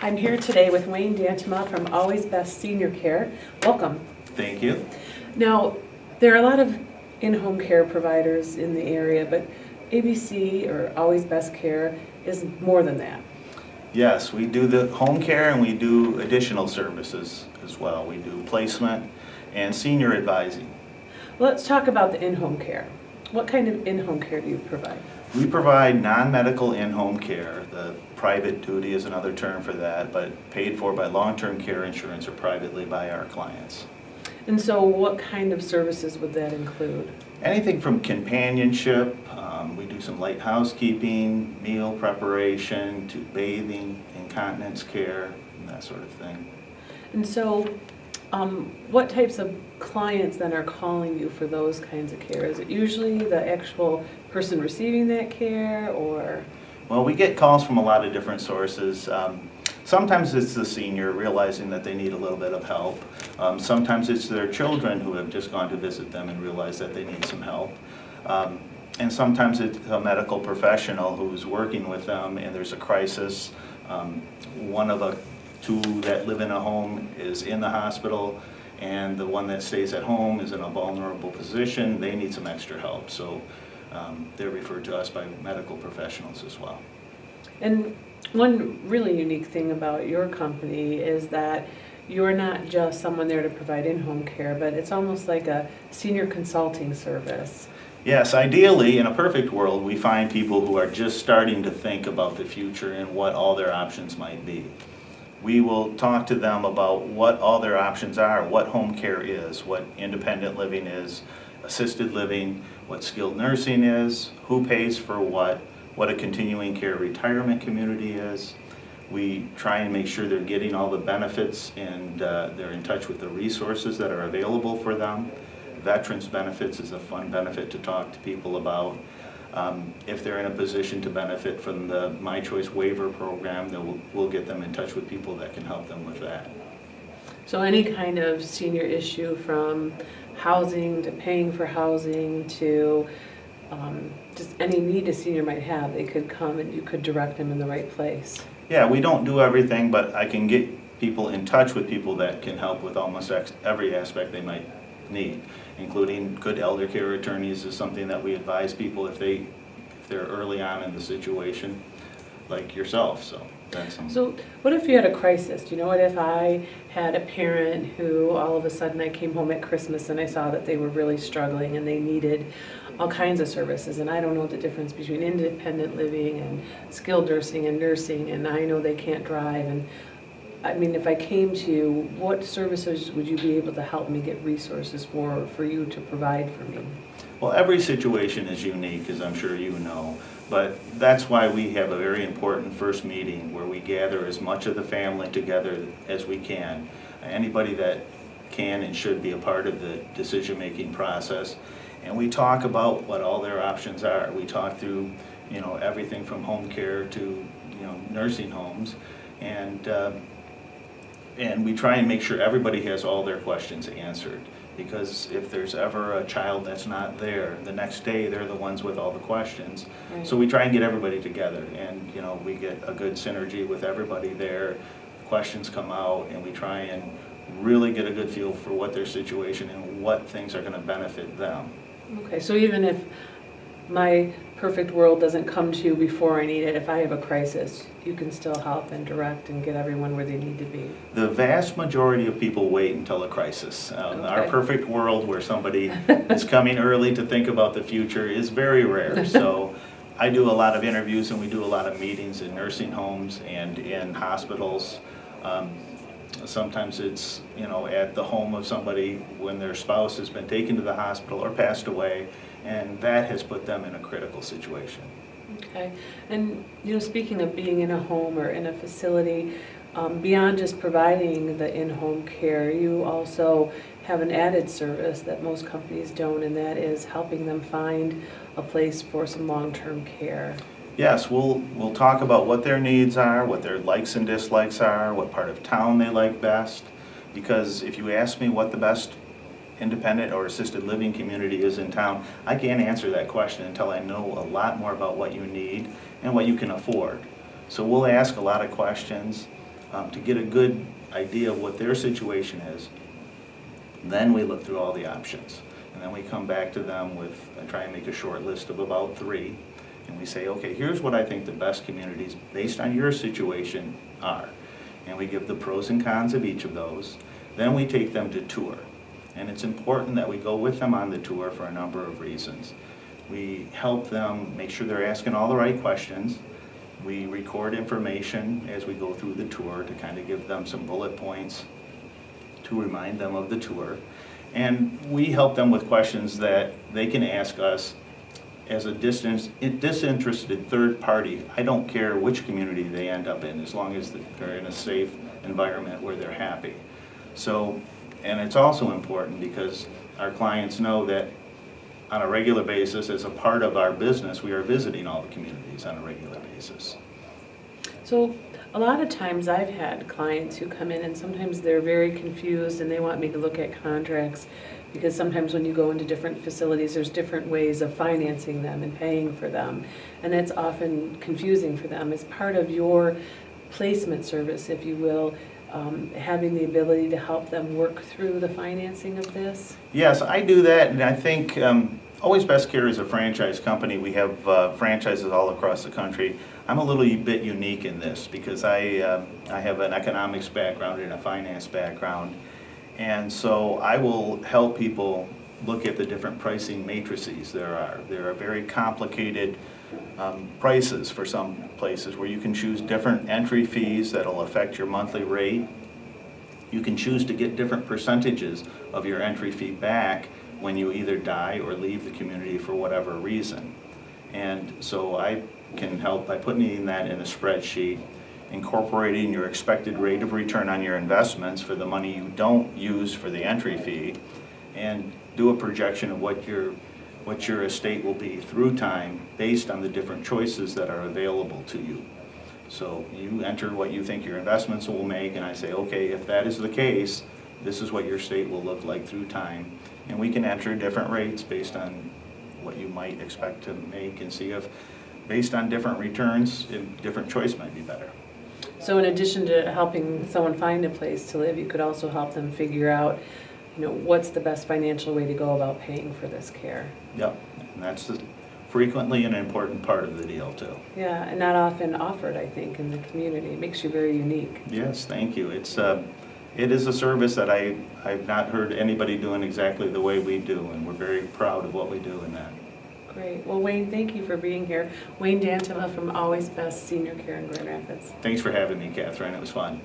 I'm here today with Wayne Dantuma from Always Best Senior Care. Welcome. Thank you. Now, there are a lot of in-home care providers in the area, but ABC or Always Best Care is more than that. Yes, we do the home care and we do additional services as well. We do placement and senior advising. Let's talk about the in-home care. What kind of in-home care do you provide? We provide non-medical in-home care. The private duty is another term for that, but paid for by long-term care insurance or privately by our clients. And so what kind of services would that include? Anything from companionship, we do some light housekeeping, meal preparation, to bathing, incontinence care, and that sort of thing. And so what types of clients then are calling you for those kinds of care? Is it usually the actual person receiving that care, or? Well, we get calls from a lot of different sources. Sometimes it's the senior realizing that they need a little bit of help. Sometimes it's their children who have just gone to visit them and realize that they need some help. And sometimes it's a medical professional who's working with them and there's a crisis. One of the two that live in a home is in the hospital, and the one that stays at home is in a vulnerable position. They need some extra help. So they're referred to us by medical professionals as well. And one really unique thing about your company is that you're not just someone there to provide in-home care, but it's almost like a senior consulting service. Yes, ideally, in a perfect world, we find people who are just starting to think about the future and what all their options might be. We will talk to them about what all their options are, what home care is, what independent living is, assisted living, what skilled nursing is, who pays for what a continuing care retirement community is. We try and make sure they're getting all the benefits and they're in touch with the resources that are available for them. Veterans benefits is a fun benefit to talk to people about. If they're in a position to benefit from the My Choice waiver program, then we'll get them in touch with people that can help them with that. So any kind of senior issue, from housing to paying for housing to just any need a senior might have, they could come and you could direct them in the right place. Yeah, we don't do everything, but I can get people in touch with people that can help with almost every aspect they might need, including good eldercare attorneys is something that we advise people if they're early on in the situation, like yourself. So that's something. So what if you had a crisis? You know, what if I had a parent who all of a sudden I came home at Christmas and I saw that they were really struggling and they needed all kinds of services, and I don't know the difference between independent living and skilled nursing and I know they can't drive, and I mean, if I came to you, what services would you be able to help me get resources for you to provide for me? Well, every situation is unique, as I'm sure you know, but that's why we have a very important first meeting where we gather as much of the family together as we can. Anybody that can and should be a part of the decision-making process, and we talk about what all their options are. We talk through, everything from home care to, nursing homes, and we try and make sure everybody has all their questions answered, because if there's ever a child that's not there, the next day they're the ones with all the questions. Right. So we try and get everybody together, and we get a good synergy with everybody there. Questions come out, and we try and really get a good feel for what their situation and what things are going to benefit them. Okay, so even if my perfect world doesn't come to you before I need it, if I have a crisis, you can still help and direct and get everyone where they need to be. The vast majority of people wait until a crisis. Our perfect world where somebody is coming early to think about the future is very rare. So I do a lot of interviews and we do a lot of meetings in nursing homes and in hospitals. Sometimes it's, at the home of somebody when their spouse has been taken to the hospital or passed away, and that has put them in a critical situation. Okay, and speaking of being in a home or in a facility, beyond just providing the in-home care, you also have an added service that most companies don't, and that is helping them find a place for some long-term care. Yes, we'll talk about what their needs are, what their likes and dislikes are, what part of town they like best, because if you ask me what the best independent or assisted living community is in town, I can't answer that question until I know a lot more about what you need and what you can afford. So we'll ask a lot of questions. to get a good idea of what their situation is. Then we look through all the options. And then we come back to them with, try and make a short list of about 3. And we say, okay, here's what I think the best communities based on your situation are. And we give the pros and cons of each of those. Then we take them to tour. And it's important that we go with them on the tour for a number of reasons. We help them make sure they're asking all the right questions. We record information as we go through the tour to kind of give them some bullet points to remind them of the tour. And we help them with questions that they can ask us as a disinterested third party. I don't care which community they end up in, as long as they're in a safe environment where they're happy. So, and it's also important because our clients know that on a regular basis, as a part of our business, we are visiting all the communities on a regular basis. So a lot of times I've had clients who come in and sometimes they're very confused and they want me to look at contracts because sometimes when you go into different facilities, there's different ways of financing them and paying for them. And that's often confusing for them. As part of your placement service, if you will, having the ability to help them work through the financing of this? Yes, I do that, and I think Always Best Care is a franchise company. We have franchises all across the country. I'm a little bit unique in this because I have an economics background and a finance background, and so I will help people look at the different pricing matrices there are. There are very complicated prices for some places where you can choose different entry fees that'll affect your monthly rate. You can choose to get different percentages of your entry fee back when you either die or leave the community for whatever reason. And so I can help by putting that in a spreadsheet, incorporating your expected rate of return on your investments for the money you don't use for the entry fee, and do a projection of what your estate will be through time based on the different choices that are available to you. So you enter what you think your investments will make, and I say, okay, if that is the case, this is what your estate will look like through time. And we can enter different rates based on what you might expect to make and see if, based on different returns, a different choice might be better. So in addition to helping someone find a place to live, you could also help them figure out, what's the best financial way to go about paying for this care. Yep, and that's frequently an important part of the deal too. Yeah, and not often offered, I think, in the community. It makes you very unique. Yes, thank you. It is a service that I've not heard anybody doing exactly the way we do, and we're very proud of what we do in that. Great. Well, Wayne, thank you for being here. Wayne Dantuma from Always Best Senior Care in Grand Rapids. Thanks for having me, Catherine. It was fun.